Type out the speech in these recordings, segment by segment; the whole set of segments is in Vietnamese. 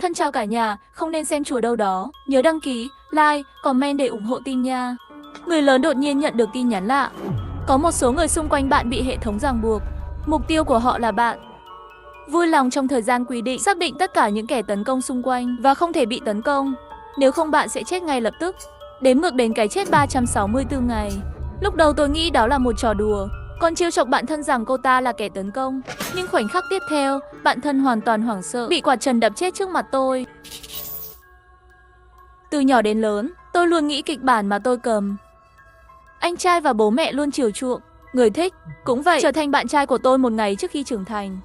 Thân chào cả nhà, không nên xem chùa đâu đó. Nhớ đăng ký, like, comment để ủng hộ team nha. Người lớn đột nhiên nhận được tin nhắn lạ. Có một số người xung quanh bạn bị hệ thống ràng buộc. Mục tiêu của họ là bạn. Vui lòng trong thời gian quy định xác định tất cả những kẻ tấn công xung quanh và không thể bị tấn công. Nếu không bạn sẽ chết ngay lập tức. Đếm ngược đến cái chết 364 ngày. Lúc đầu tôi nghĩ đó là một trò đùa, còn trêu chọc bạn thân rằng cô ta là kẻ tấn công. Nhưng khoảnh khắc tiếp theo, bạn thân hoàn toàn hoảng sợ, bị quạt trần đập chết trước mặt tôi. Từ nhỏ đến lớn, tôi luôn nghĩ kịch bản mà tôi cầm. Anh trai và bố mẹ luôn chiều chuộng, người thích, cũng vậy, trở thành bạn trai của tôi một ngày trước khi trưởng thành.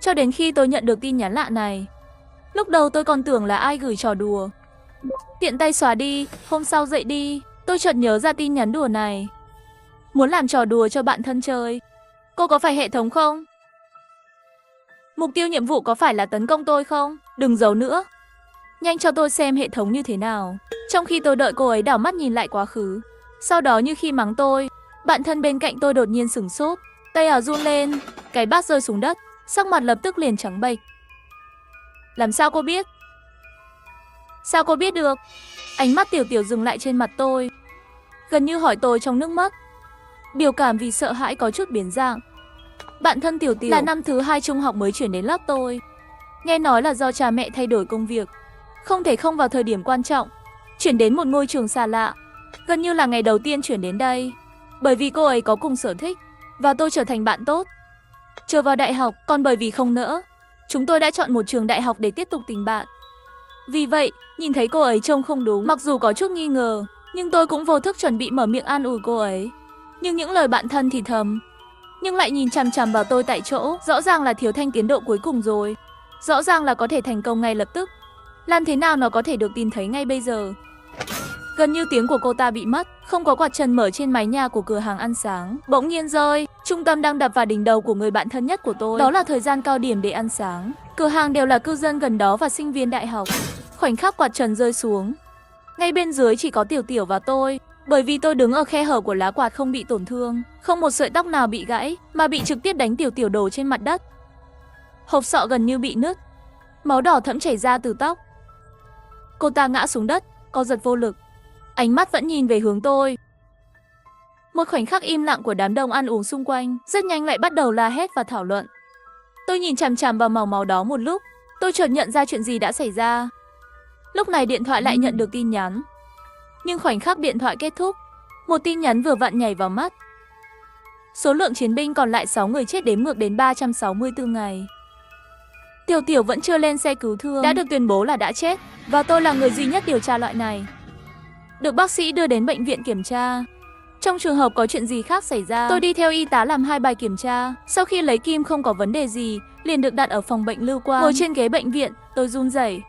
Cho đến khi tôi nhận được tin nhắn lạ này. Lúc đầu tôi còn tưởng là ai gửi trò đùa. Tiện tay xóa đi, hôm sau dậy đi, tôi chợt nhớ ra tin nhắn đùa này. Muốn làm trò đùa cho bạn thân chơi. Cô có phải hệ thống không? Mục tiêu nhiệm vụ có phải là tấn công tôi không? Đừng giấu nữa. Nhanh cho tôi xem hệ thống như thế nào. Trong khi tôi đợi cô ấy đảo mắt nhìn lại quá khứ. Sau đó như khi mắng tôi, bạn thân bên cạnh tôi đột nhiên sửng sốt. Tay áo run lên, cái bát rơi xuống đất, sắc mặt lập tức liền trắng bệch. Làm sao cô biết? Sao cô biết được? Ánh mắt Tiểu Tiểu dừng lại trên mặt tôi, gần như hỏi tôi trong nước mắt. Biểu cảm vì sợ hãi có chút biến dạng. Bạn thân Tiểu Tiểu là năm thứ 2 trung học mới chuyển đến lớp tôi. Nghe nói là do cha mẹ thay đổi công việc, không thể không vào thời điểm quan trọng, chuyển đến một ngôi trường xa lạ. Gần như là ngày đầu tiên chuyển đến đây. Bởi vì cô ấy có cùng sở thích, và tôi trở thành bạn tốt. Chờ vào đại học, còn bởi vì không nỡ, chúng tôi đã chọn một trường đại học để tiếp tục tình bạn. Vì vậy, nhìn thấy cô ấy trông không đúng, mặc dù có chút nghi ngờ, nhưng tôi cũng vô thức chuẩn bị mở miệng an ủi cô ấy. Nhưng những lời bạn thân thì thầm, nhưng lại nhìn chằm chằm vào tôi tại chỗ. Rõ ràng là Thiếu Thanh tiến độ cuối cùng rồi. Rõ ràng là có thể thành công ngay lập tức. Làm thế nào nó có thể được tìm thấy ngay bây giờ? Gần như tiếng của cô ta bị mất, không có quạt trần mở trên mái nhà của cửa hàng ăn sáng. Bỗng nhiên rơi, trung tâm đang đập vào đỉnh đầu của người bạn thân nhất của tôi. Đó là thời gian cao điểm để ăn sáng. Cửa hàng đều là cư dân gần đó và sinh viên đại học. Khoảnh khắc quạt trần rơi xuống, ngay bên dưới chỉ có Tiểu Tiểu và tôi. Bởi vì tôi đứng ở khe hở của lá quạt không bị tổn thương, không một sợi tóc nào bị gãy, mà bị trực tiếp đánh Tiểu Tiểu đổ trên mặt đất. Hộp sọ gần như bị nứt, máu đỏ thẫm chảy ra từ tóc. Cô ta ngã xuống đất, co giật vô lực, ánh mắt vẫn nhìn về hướng tôi. Một khoảnh khắc im lặng của đám đông ăn uống xung quanh, rất nhanh lại bắt đầu la hét và thảo luận. Tôi nhìn chằm chằm vào màu máu đó một lúc, tôi chợt nhận ra chuyện gì đã xảy ra. Lúc này điện thoại lại nhận được tin nhắn. Nhưng khoảnh khắc điện thoại kết thúc, một tin nhắn vừa vặn nhảy vào mắt. Số lượng chiến binh còn lại 6 người chết đếm ngược đến 364 ngày. Tiểu Tiểu vẫn chưa lên xe cứu thương, đã được tuyên bố là đã chết, và tôi là người duy nhất điều tra loại này. Được bác sĩ đưa đến bệnh viện kiểm tra. Trong trường hợp có chuyện gì khác xảy ra, tôi đi theo y tá làm 2 bài kiểm tra. Sau khi lấy kim không có vấn đề gì, liền được đặt ở phòng bệnh lưu quan. Ngồi trên ghế bệnh viện, tôi run rẩy,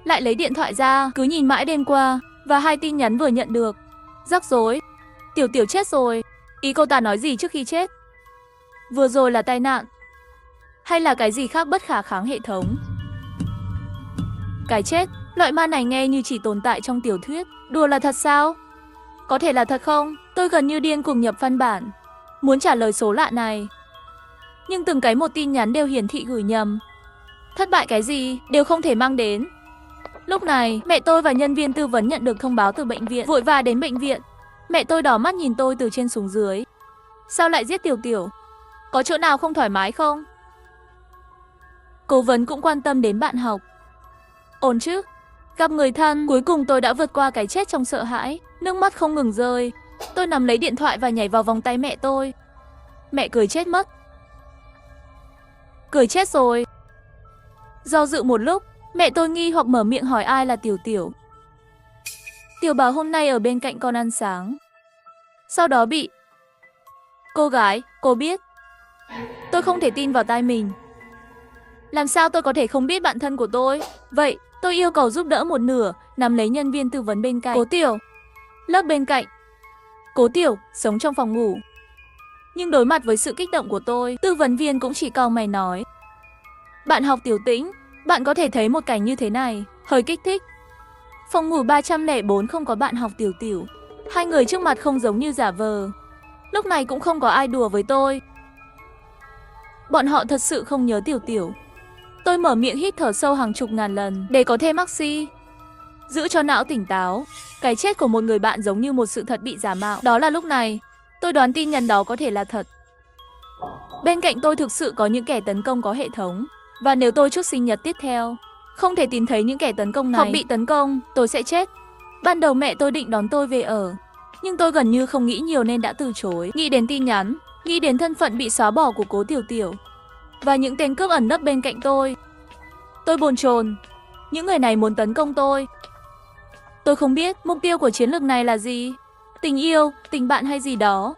lại lấy điện thoại ra, cứ nhìn mãi đêm qua. Và 2 tin nhắn vừa nhận được. Rắc rối. Tiểu Tiểu chết rồi. Ý cô ta nói gì trước khi chết? Vừa rồi là tai nạn, hay là cái gì khác bất khả kháng hệ thống? Cái chết, loại ma này nghe như chỉ tồn tại trong tiểu thuyết. Đùa là thật sao? Có thể là thật không? Tôi gần như điên cuồng nhập văn bản, muốn trả lời số lạ này. Nhưng từng cái một tin nhắn đều hiển thị gửi nhầm. Thất bại cái gì, đều không thể mang đến. Lúc này, mẹ tôi và nhân viên tư vấn nhận được thông báo từ bệnh viện, vội vã đến bệnh viện. Mẹ tôi đỏ mắt nhìn tôi từ trên xuống dưới. Sao lại giết Tiểu Tiểu? Có chỗ nào không thoải mái không? Cố vấn cũng quan tâm đến bạn học. Ổn chứ? Gặp người thân, cuối cùng tôi đã vượt qua cái chết trong sợ hãi, nước mắt không ngừng rơi. Tôi nắm lấy điện thoại và nhảy vào vòng tay mẹ tôi. Mẹ cười chết mất. Cười chết rồi. Do dự một lúc, mẹ tôi nghi hoặc mở miệng hỏi ai là Tiểu Tiểu. Tiểu bảo hôm nay ở bên cạnh con ăn sáng, sau đó bị... Cô gái, cô biết. Tôi không thể tin vào tai mình. Làm sao tôi có thể không biết bạn thân của tôi? Vậy, tôi yêu cầu giúp đỡ một nửa, nắm lấy nhân viên tư vấn bên cạnh. Cố Tiểu. Lớp bên cạnh. Cố Tiểu, sống trong phòng ngủ. Nhưng đối mặt với sự kích động của tôi, tư vấn viên cũng chỉ cau mày nói. Bạn học Tiểu Tĩnh, bạn có thể thấy một cảnh như thế này, hơi kích thích. Phòng ngủ 304 không có bạn học Tiểu Tiểu. 2 người trước mặt không giống như giả vờ. Lúc này cũng không có ai đùa với tôi. Bọn họ thật sự không nhớ Tiểu Tiểu. Tôi mở miệng hít thở sâu hàng chục ngàn lần để có thêm oxy, giữ cho não tỉnh táo. Cái chết của một người bạn giống như một sự thật bị giả mạo. Đó là lúc này, tôi đoán tin nhắn đó có thể là thật. Bên cạnh tôi thực sự có những kẻ tấn công có hệ thống. Và nếu tôi trước sinh nhật tiếp theo không thể tìm thấy những kẻ tấn công này hoặc bị tấn công, tôi sẽ chết. Ban đầu mẹ tôi định đón tôi về ở, nhưng tôi gần như không nghĩ nhiều nên đã từ chối. Nghĩ đến tin nhắn, nghĩ đến thân phận bị xóa bỏ của cố Tiểu Tiểu và những tên cướp ẩn nấp bên cạnh tôi bồn chồn. Những người này muốn tấn công tôi. Tôi không biết mục tiêu của chiến lược này là gì, tình yêu, tình bạn hay gì đó.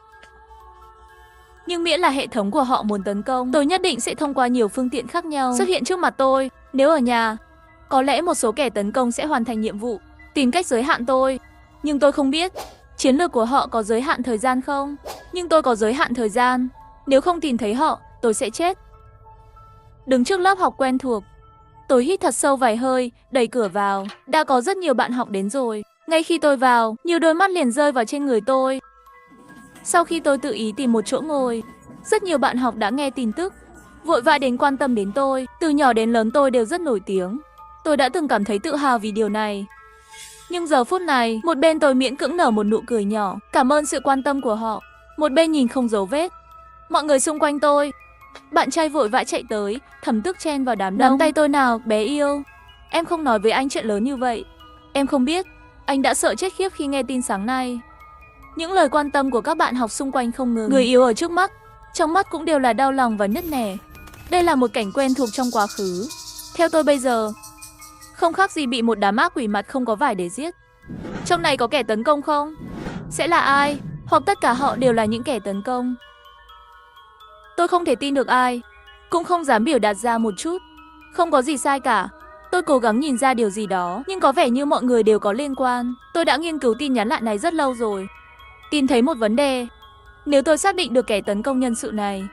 Nhưng miễn là hệ thống của họ muốn tấn công, tôi nhất định sẽ thông qua nhiều phương tiện khác nhau xuất hiện trước mặt tôi. Nếu ở nhà, có lẽ một số kẻ tấn công sẽ hoàn thành nhiệm vụ, tìm cách giới hạn tôi. Nhưng tôi không biết chiến lược của họ có giới hạn thời gian không. Nhưng tôi có giới hạn thời gian. Nếu không tìm thấy họ, tôi sẽ chết. Đứng trước lớp học quen thuộc, tôi hít thật sâu vài hơi, đẩy cửa vào. Đã có rất nhiều bạn học đến rồi. Ngay khi tôi vào, nhiều đôi mắt liền rơi vào trên người tôi. Sau khi tôi tự ý tìm một chỗ ngồi, rất nhiều bạn học đã nghe tin tức, vội vã đến quan tâm đến tôi. Từ nhỏ đến lớn tôi đều rất nổi tiếng. Tôi đã từng cảm thấy tự hào vì điều này. Nhưng giờ phút này, một bên tôi miễn cưỡng nở một nụ cười nhỏ, cảm ơn sự quan tâm của họ. Một bên nhìn không dấu vết. Mọi người xung quanh tôi, bạn trai vội vã chạy tới, thầm tức chen vào đám đông. Nắm tay tôi nào, bé yêu. Em không nói với anh chuyện lớn như vậy. Em không biết, anh đã sợ chết khiếp khi nghe tin sáng nay. Những lời quan tâm của các bạn học xung quanh không ngừng. Người yêu ở trước mắt, trong mắt cũng đều là đau lòng và nứt nẻ. Đây là một cảnh quen thuộc trong quá khứ. Theo tôi bây giờ, không khác gì bị một đám ác quỷ mặt không có vải để giết. Trong này có kẻ tấn công không? Sẽ là ai? Hoặc tất cả họ đều là những kẻ tấn công? Tôi không thể tin được ai, cũng không dám biểu đạt ra một chút. Không có gì sai cả. Tôi cố gắng nhìn ra điều gì đó, nhưng có vẻ như mọi người đều có liên quan. Tôi đã nghiên cứu tin nhắn lại này rất lâu rồi. Tìm thấy một vấn đề. Nếu tôi xác định được kẻ tấn công nhân sự này,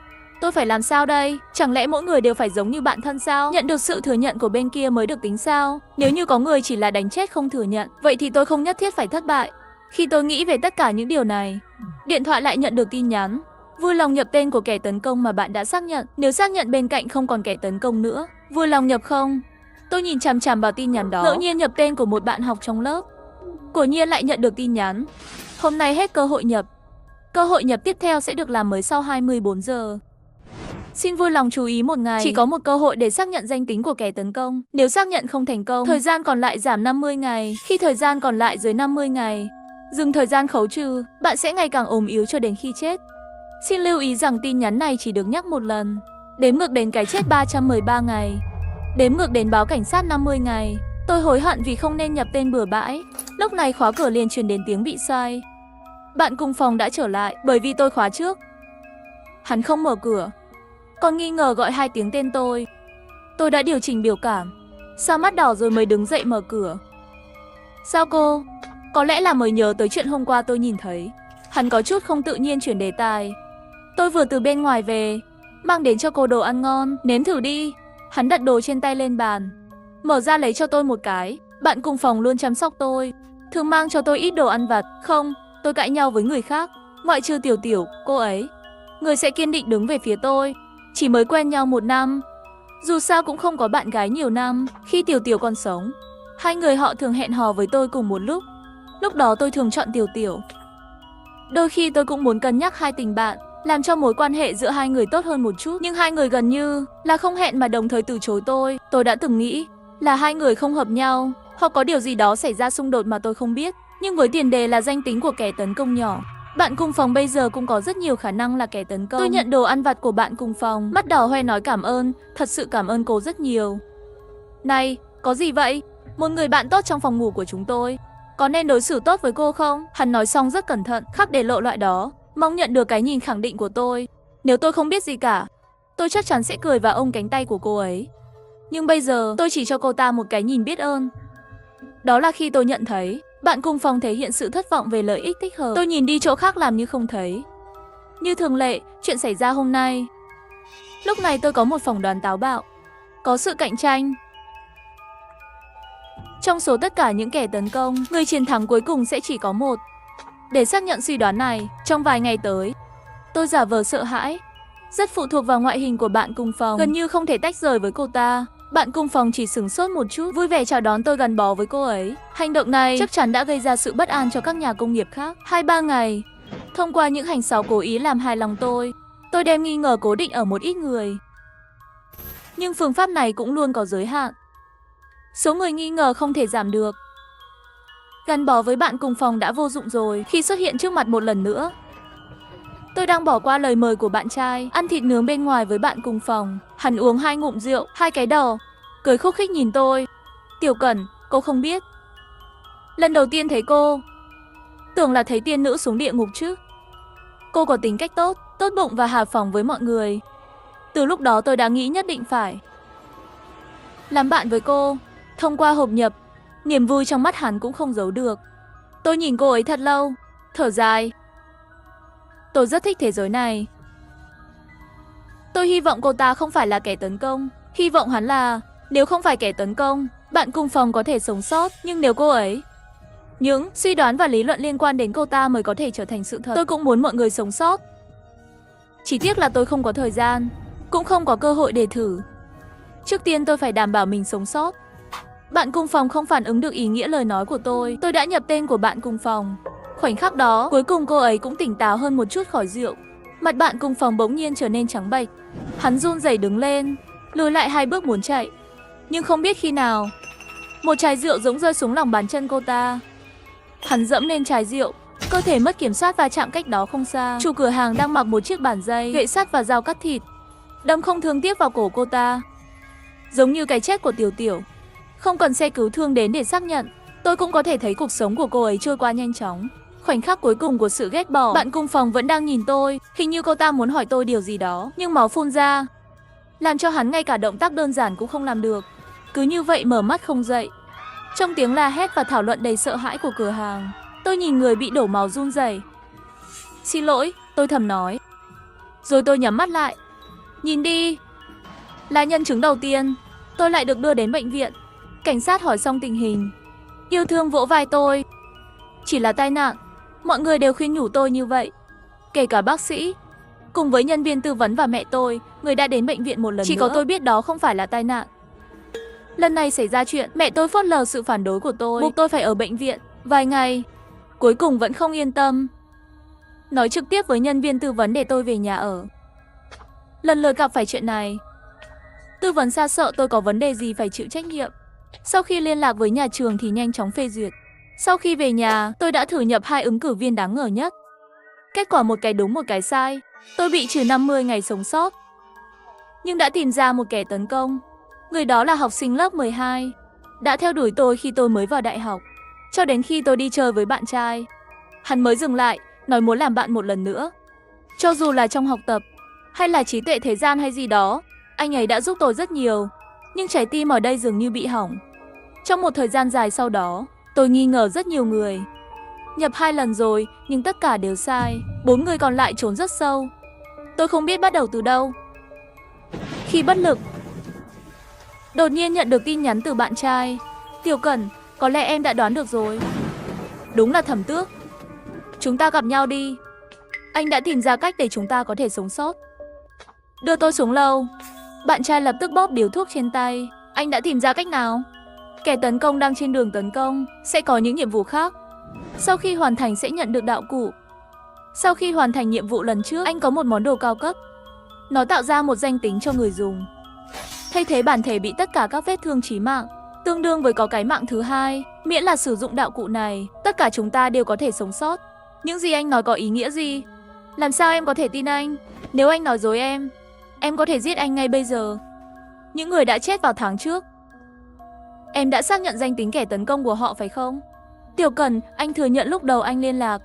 tôi phải làm sao đây? Chẳng lẽ mỗi người đều phải giống như bạn thân sao? Nhận được sự thừa nhận của bên kia mới được tính sao? Nếu như có người chỉ là đánh chết không thừa nhận, vậy thì tôi không nhất thiết phải thất bại. Khi tôi nghĩ về tất cả những điều này, điện thoại lại nhận được tin nhắn. Vui lòng nhập tên của kẻ tấn công mà bạn đã xác nhận. Nếu xác nhận bên cạnh không còn kẻ tấn công nữa, vui lòng nhập không? Tôi nhìn chằm chằm vào tin nhắn đó. Ngẫu nhiên nhập tên của một bạn học trong lớp. Quả nhiên lại nhận được tin nhắn. Hôm nay hết cơ hội nhập. Cơ hội nhập tiếp theo sẽ được làm mới sau 24 giờ. Xin vui lòng chú ý một ngày, chỉ có một cơ hội để xác nhận danh tính của kẻ tấn công. Nếu xác nhận không thành công, thời gian còn lại giảm 50 ngày. Khi thời gian còn lại dưới 50 ngày, dừng thời gian khấu trừ, bạn sẽ ngày càng ốm yếu cho đến khi chết. Xin lưu ý rằng tin nhắn này chỉ được nhắc một lần. Đếm ngược đến cái chết 313 ngày. Đếm ngược đến báo cảnh sát 50 ngày. Tôi hối hận vì không nên nhập tên bừa bãi. Lúc này khóa cửa liền truyền đến tiếng bị sai. Bạn cùng phòng đã trở lại, bởi vì tôi khóa trước. Hắn không mở cửa, còn nghi ngờ gọi 2 tiếng tên tôi. Tôi đã điều chỉnh biểu cảm, sao mắt đỏ rồi mới đứng dậy mở cửa. Sao cô? Có lẽ là mới nhớ tới chuyện hôm qua tôi nhìn thấy. Hắn có chút không tự nhiên chuyển đề tài. Tôi vừa từ bên ngoài về, mang đến cho cô đồ ăn ngon, nếm thử đi. Hắn đặt đồ trên tay lên bàn, mở ra lấy cho tôi một cái. Bạn cùng phòng luôn chăm sóc tôi, thường mang cho tôi ít đồ ăn vặt. Không, tôi cãi nhau với người khác, ngoại trừ Tiểu Tiểu, cô ấy. Người sẽ kiên định đứng về phía tôi. Chỉ mới quen nhau 1 năm, dù sao cũng không có bạn gái nhiều năm. Khi Tiểu Tiểu còn sống, hai người họ thường hẹn hò với tôi cùng một lúc. Lúc đó tôi thường chọn Tiểu Tiểu. Đôi khi tôi cũng muốn cân nhắc 2 tình bạn, làm cho mối quan hệ giữa hai người tốt hơn một chút. Nhưng hai người gần như là không hẹn mà đồng thời từ chối tôi. Tôi đã từng nghĩ là hai người không hợp nhau, hoặc có điều gì đó xảy ra xung đột mà tôi không biết. Nhưng với tiền đề là danh tính của kẻ tấn công nhỏ, bạn cùng phòng bây giờ cũng có rất nhiều khả năng là kẻ tấn công. Tôi nhận đồ ăn vặt của bạn cùng phòng, mắt đỏ hoe nói cảm ơn, thật sự cảm ơn cô rất nhiều. Này, có gì vậy? Một người bạn tốt trong phòng ngủ của chúng tôi, có nên đối xử tốt với cô không? Hắn nói xong rất cẩn thận, khắc để lộ loại đó, mong nhận được cái nhìn khẳng định của tôi. Nếu tôi không biết gì cả, tôi chắc chắn sẽ cười và ôm cánh tay của cô ấy. Nhưng bây giờ, tôi chỉ cho cô ta một cái nhìn biết ơn. Đó là khi tôi nhận thấy bạn cùng phòng thể hiện sự thất vọng về lợi ích thích hợp. Tôi nhìn đi chỗ khác làm như không thấy. Như thường lệ, chuyện xảy ra hôm nay. Lúc này tôi có một phỏng đoán táo bạo. Có sự cạnh tranh. Trong số tất cả những kẻ tấn công, người chiến thắng cuối cùng sẽ chỉ có một. Để xác nhận suy đoán này, trong vài ngày tới, tôi giả vờ sợ hãi. Rất phụ thuộc vào ngoại hình của bạn cùng phòng, gần như không thể tách rời với cô ta. Bạn cùng phòng chỉ sửng sốt một chút, vui vẻ chào đón tôi gắn bó với cô ấy. Hành động này chắc chắn đã gây ra sự bất an cho các nhà công nghiệp khác. 2-3 ngày, thông qua những hành sáu cố ý làm hài lòng tôi đem nghi ngờ cố định ở một ít người. Nhưng phương pháp này cũng luôn có giới hạn. Số người nghi ngờ không thể giảm được. Gắn bó với bạn cùng phòng đã vô dụng rồi khi xuất hiện trước mặt một lần nữa. Tôi đang bỏ qua lời mời của bạn trai, ăn thịt nướng bên ngoài với bạn cùng phòng. Hắn uống 2 ngụm rượu, 2 cái đỏ, cười khúc khích nhìn tôi. Tiểu Cẩn, cô không biết. Lần đầu tiên thấy cô, tưởng là thấy tiên nữ xuống địa ngục chứ. Cô có tính cách tốt, tốt bụng và hào phóng với mọi người. Từ lúc đó tôi đã nghĩ nhất định phải làm bạn với cô. Thông qua hộp nhập, niềm vui trong mắt hắn cũng không giấu được. Tôi nhìn cô ấy thật lâu, thở dài. Tôi rất thích thế giới này. Tôi hy vọng cô ta không phải là kẻ tấn công. Hy vọng hắn là, nếu không phải kẻ tấn công, bạn cùng phòng có thể sống sót. Nhưng nếu cô ấy, những suy đoán và lý luận liên quan đến cô ta mới có thể trở thành sự thật. Tôi cũng muốn mọi người sống sót. Chỉ tiếc là tôi không có thời gian, cũng không có cơ hội để thử. Trước tiên tôi phải đảm bảo mình sống sót. Bạn cùng phòng không phản ứng được ý nghĩa lời nói của tôi. Tôi đã nhập tên của bạn cùng phòng. Khoảnh khắc đó, cuối cùng cô ấy cũng tỉnh táo hơn một chút khỏi rượu. Mặt bạn cùng phòng bỗng nhiên trở nên trắng bệch. Hắn run rẩy đứng lên, lùi lại 2 bước muốn chạy. Nhưng không biết khi nào, một chai rượu giống rơi xuống lòng bàn chân cô ta. Hắn dẫm lên chai rượu, cơ thể mất kiểm soát và chạm cách đó không xa. Chủ cửa hàng đang mặc một chiếc bàn dây, gậy sắt và dao cắt thịt, đâm không thương tiếc vào cổ cô ta. Giống như cái chết của Tiểu Tiểu. Không cần xe cứu thương đến để xác nhận, tôi cũng có thể thấy cuộc sống của cô ấy trôi qua nhanh chóng. Khoảnh khắc cuối cùng của sự ghét bỏ, bạn cùng phòng vẫn đang nhìn tôi. Hình như cô ta muốn hỏi tôi điều gì đó, nhưng máu phun ra, làm cho hắn ngay cả động tác đơn giản cũng không làm được. Cứ như vậy mở mắt không dậy. Trong tiếng la hét và thảo luận đầy sợ hãi của cửa hàng, tôi nhìn người bị đổ máu run rẩy. Xin lỗi, tôi thầm nói. Rồi tôi nhắm mắt lại. Nhìn đi. Là nhân chứng đầu tiên, tôi lại được đưa đến bệnh viện. Cảnh sát hỏi xong tình hình, yêu thương vỗ vai tôi. Chỉ là tai nạn, mọi người đều khuyên nhủ tôi như vậy. Kể cả bác sĩ, cùng với nhân viên tư vấn và mẹ tôi, người đã đến bệnh viện một lần. Chỉ nữa. Có tôi biết đó không phải là tai nạn. Lần này xảy ra chuyện, mẹ tôi phớt lờ sự phản đối của tôi, buộc tôi phải ở bệnh viện vài ngày. Cuối cùng vẫn không yên tâm, nói trực tiếp với nhân viên tư vấn để tôi về nhà ở. Lần lượt gặp phải chuyện này, tư vấn xa sợ tôi có vấn đề gì phải chịu trách nhiệm. Sau khi liên lạc với nhà trường thì nhanh chóng phê duyệt. Sau khi về nhà, tôi đã thử nhập 2 ứng cử viên đáng ngờ nhất. Kết quả một cái đúng một cái sai. Tôi bị trừ 50 ngày sống sót. Nhưng đã tìm ra một kẻ tấn công. Người đó là học sinh lớp 12, đã theo đuổi tôi khi tôi mới vào đại học, cho đến khi tôi đi chơi với bạn trai. Hắn mới dừng lại, nói muốn làm bạn một lần nữa. Cho dù là trong học tập, hay là trí tuệ thế gian hay gì đó, anh ấy đã giúp tôi rất nhiều. Nhưng trái tim ở đây dường như bị hỏng. Trong một thời gian dài sau đó, tôi nghi ngờ rất nhiều người. Nhập 2 lần rồi, nhưng tất cả đều sai. 4 người còn lại trốn rất sâu. Tôi không biết bắt đầu từ đâu. Khi bất lực, đột nhiên nhận được tin nhắn từ bạn trai. Tiểu Cẩn, có lẽ em đã đoán được rồi. Đúng là Thẩm Tước. Chúng ta gặp nhau đi. Anh đã tìm ra cách để chúng ta có thể sống sót. Đưa tôi xuống lầu. Bạn trai lập tức bóp điếu thuốc trên tay. Anh đã tìm ra cách nào? Kẻ tấn công đang trên đường tấn công, sẽ có những nhiệm vụ khác. Sau khi hoàn thành sẽ nhận được đạo cụ. Sau khi hoàn thành nhiệm vụ lần trước, anh có một món đồ cao cấp. Nó tạo ra một danh tính cho người dùng, thay thế bản thể bị tất cả các vết thương chí mạng, tương đương với có cái mạng thứ hai. Miễn là sử dụng đạo cụ này, tất cả chúng ta đều có thể sống sót. Những gì anh nói có ý nghĩa gì? Làm sao em có thể tin anh? Nếu anh nói dối em có thể giết anh ngay bây giờ. Những người đã chết vào tháng trước. Em đã xác nhận danh tính kẻ tấn công của họ phải không? Tiểu Cẩn, anh thừa nhận lúc đầu anh liên lạc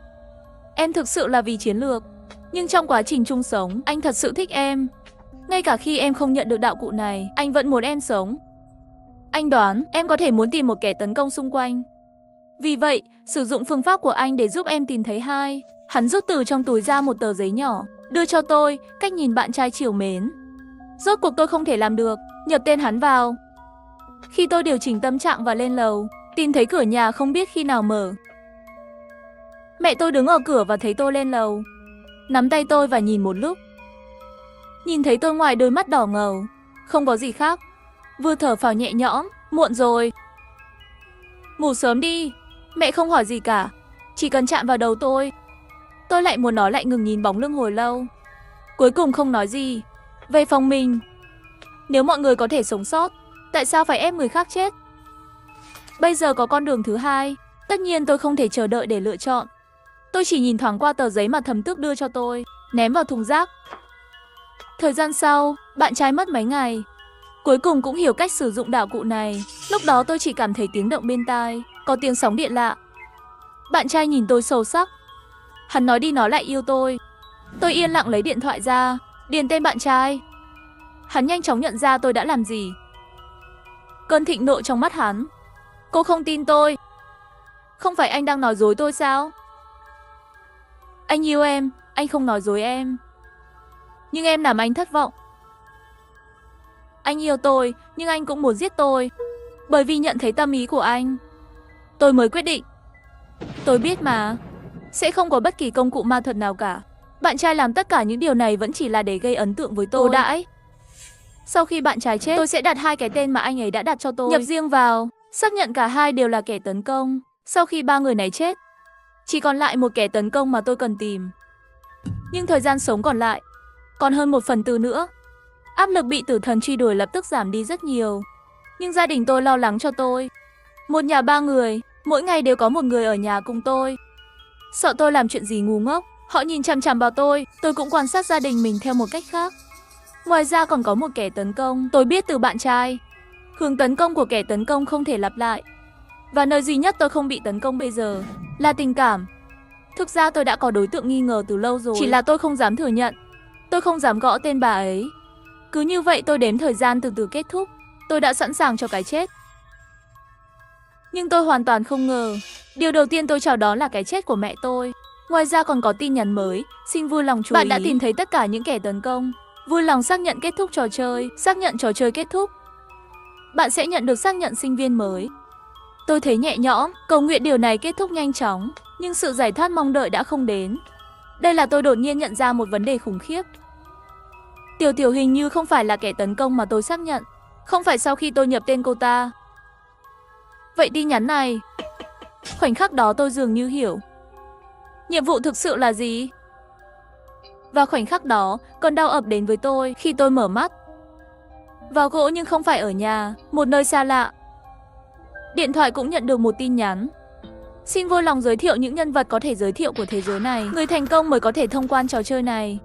em thực sự là vì chiến lược. Nhưng trong quá trình chung sống, anh thật sự thích em. Ngay cả khi em không nhận được đạo cụ này, anh vẫn muốn em sống. Anh đoán em có thể muốn tìm một kẻ tấn công xung quanh. Vì vậy, sử dụng phương pháp của anh để giúp em tìm thấy hai. Hắn rút từ trong túi ra một tờ giấy nhỏ, đưa cho tôi, cách nhìn bạn trai trìu mến. Rốt cuộc tôi không thể làm được, nhập tên hắn vào. Khi tôi điều chỉnh tâm trạng và lên lầu, tìm thấy cửa nhà không biết khi nào mở. Mẹ tôi đứng ở cửa và thấy tôi lên lầu, nắm tay tôi và nhìn một lúc. Nhìn thấy tôi ngoài đôi mắt đỏ ngầu, không có gì khác. vừa thở phào nhẹ nhõm, muộn rồi. Ngủ sớm đi, mẹ không hỏi gì cả, chỉ cần chạm vào đầu tôi. Tôi lại muốn nói lại ngừng nhìn bóng lưng hồi lâu. Cuối cùng không nói gì. Về phòng mình. Nếu mọi người có thể sống sót, tại sao phải ép người khác chết? Bây giờ có con đường thứ hai, tất nhiên tôi không thể chờ đợi để lựa chọn. Tôi chỉ nhìn thoáng qua tờ giấy mà thẩm tước đưa cho tôi, ném vào thùng rác. Thời gian sau, bạn trai mất mấy ngày. Cuối cùng cũng hiểu cách sử dụng đạo cụ này. Lúc đó tôi chỉ cảm thấy tiếng động bên tai, có tiếng sóng điện lạ. Bạn trai nhìn tôi sâu sắc. Hắn nói đi nói lại yêu tôi. Tôi yên lặng lấy điện thoại ra, điền tên bạn trai. Hắn nhanh chóng nhận ra tôi đã làm gì. Cơn thịnh nộ trong mắt hắn. Cô không tin tôi. Không phải anh đang nói dối tôi sao? Anh yêu em, anh không nói dối em. Nhưng em làm anh thất vọng. Anh yêu tôi, nhưng anh cũng muốn giết tôi. Bởi vì nhận thấy tâm ý của anh, tôi mới quyết định. Tôi biết mà, sẽ không có bất kỳ công cụ ma thuật nào cả. Bạn trai làm tất cả những điều này vẫn chỉ là để gây ấn tượng với tôi. Đãi. Sau khi bạn trai chết, tôi sẽ đặt 2 cái tên mà anh ấy đã đặt cho tôi. Nhập riêng vào, xác nhận cả hai đều là kẻ tấn công. Sau khi 3 người này chết, chỉ còn lại một kẻ tấn công mà tôi cần tìm. Nhưng thời gian sống còn lại, còn hơn 1/4 nữa. Áp lực bị tử thần truy đuổi lập tức giảm đi rất nhiều. Nhưng gia đình tôi lo lắng cho tôi. Một nhà 3 người, mỗi ngày đều có một người ở nhà cùng tôi. Sợ tôi làm chuyện gì ngu ngốc, họ nhìn chằm chằm vào tôi cũng quan sát gia đình mình theo một cách khác. Ngoài ra còn có một kẻ tấn công, tôi biết từ bạn trai. Hướng tấn công của kẻ tấn công không thể lặp lại. Và nơi duy nhất tôi không bị tấn công bây giờ là tình cảm. Thực ra tôi đã có đối tượng nghi ngờ từ lâu rồi, chỉ là tôi không dám thừa nhận. Tôi không dám gõ tên bà ấy. Cứ như vậy tôi đếm thời gian từ từ kết thúc. Tôi đã sẵn sàng cho cái chết. Nhưng tôi hoàn toàn không ngờ, điều đầu tiên tôi chào đón là cái chết của mẹ tôi. Ngoài ra còn có tin nhắn mới, xin vui lòng chú ý. Bạn đã tìm thấy tất cả những kẻ tấn công. Vui lòng xác nhận kết thúc trò chơi. Xác nhận trò chơi kết thúc, bạn sẽ nhận được xác nhận sinh viên mới. Tôi thấy nhẹ nhõm, cầu nguyện điều này kết thúc nhanh chóng. Nhưng sự giải thoát mong đợi đã không đến. Đây là tôi đột nhiên nhận ra một vấn đề khủng khiếp. Tiểu Tiểu hình như không phải là kẻ tấn công mà tôi xác nhận. Không phải sau khi tôi nhập tên cô ta. Vậy tin nhắn này, khoảnh khắc đó tôi dường như hiểu nhiệm vụ thực sự là gì. Và khoảnh khắc đó, cơn đau ập đến với tôi khi tôi mở mắt. Vào gỗ nhưng không phải ở nhà, một nơi xa lạ. Điện thoại cũng nhận được một tin nhắn. Xin vui lòng giới thiệu những nhân vật có thể giới thiệu của thế giới này. Người thành công mới có thể thông quan trò chơi này.